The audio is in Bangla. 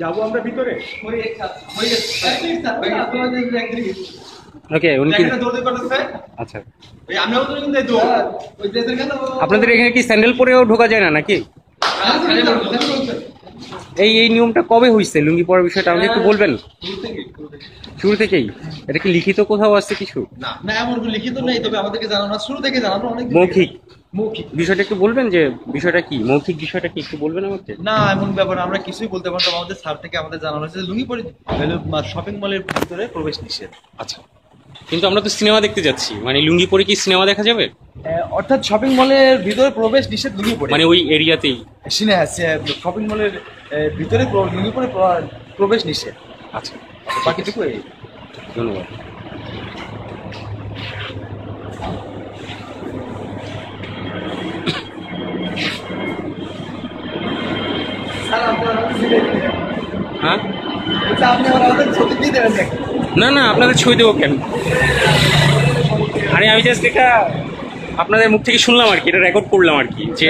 যাবো আমরা ভিতরে। ওকে, আচ্ছা, আপনাদের এখানে কি স্যান্ডেল পরেও ঢোকা যায় না নাকি? এই নিয়মটা কবে হয়েছে লুঙ্গি পরার বিষয়টা আমাকে একটু বলবেন? শুরু থেকেই? এটা কি লিখিত কোথাও আছে কিছু? না, এমন লিখিত নেই, তবে আমাদেরকে জানানো শুরু থেকে জানানো অনেক মৌখিক বিষয়টা একটু বলবেন, যে বিষয়টা কি, মৌখিক বিষয়টা কি একটু বলবেন আমাকে? না, এমন ব্যাপার আমরা কিছুই বলতে পারতাম। আমাদের স্যার থেকে আমাদের জানানো হয়েছে লুঙ্গি পরে শপিং মলের ভিতরে প্রবেশ নিষেধ। আচ্ছা, কিন্তু আমরা তো সিনেমা দেখতে যাচ্ছি, মানে লুঙ্গি পরে কি সিনেমা দেখা যাবে? অর্থাৎ শপিং মলের ভিতরে প্রবেশ নিষেধ লুঙ্গি পরে, মানে ওই এরিয়াতেই শপিং মলের ভিতরে লুঙ্গি পরে প্রবেশ নিষেধ। আচ্ছা, বাকিটুকু এই। ধন্যবাদ। হ্যাঁ, না না, আপনাদের ছবি দেবো কেন? আরে আমি জাস্ট এটা আপনাদের মুখ থেকে শুনলাম আর কি, এটা রেকর্ড করলাম আর কি, যে